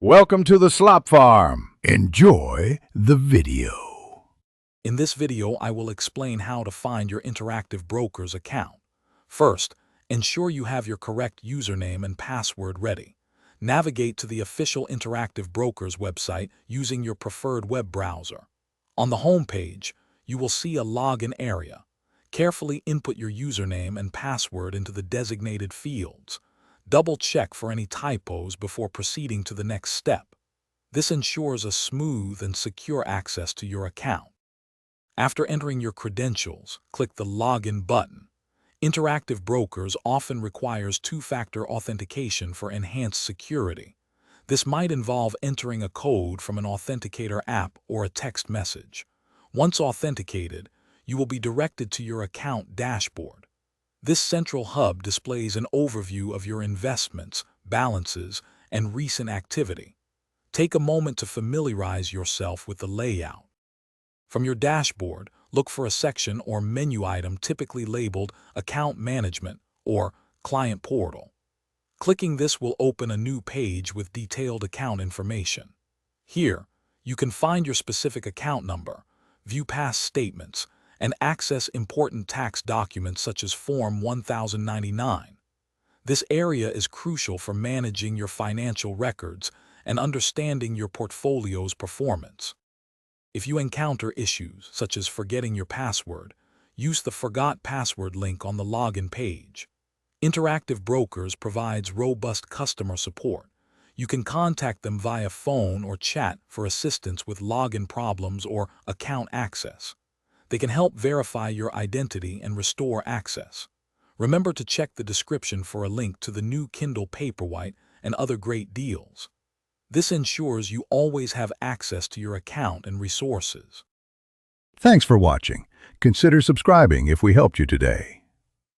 Welcome to the Slop Farm. Enjoy the video. In this video, I will explain how to find your Interactive Broker's account. First, ensure you have your correct username and password ready. Navigate to the official Interactive Broker's website using your preferred web browser. On the home page, you will see a login area. Carefully input your username and password into the designated fields. Double-check for any typos before proceeding to the next step. This ensures a smooth and secure access to your account. After entering your credentials, click the Login button. Interactive Brokers often requires two-factor authentication for enhanced security. This might involve entering a code from an authenticator app or a text message. Once authenticated, you will be directed to your account dashboard. This central hub displays an overview of your investments, balances, and recent activity. Take a moment to familiarize yourself with the layout. From your dashboard, look for a section or menu item typically labeled Account Management or Client Portal. Clicking this will open a new page with detailed account information. Here, you can find your specific account number, view past statements, and access important tax documents such as Form 1099. This area is crucial for managing your financial records and understanding your portfolio's performance. If you encounter issues such as forgetting your password, use the Forgot Password link on the login page. Interactive Brokers provides robust customer support. You can contact them via phone or chat for assistance with login problems or account access. They can help verify your identity and restore access. Remember to check the description for a link to the new Kindle Paperwhite and other great deals. This ensures you always have access to your account and resources. Thanks for watching. Consider subscribing if we helped you today.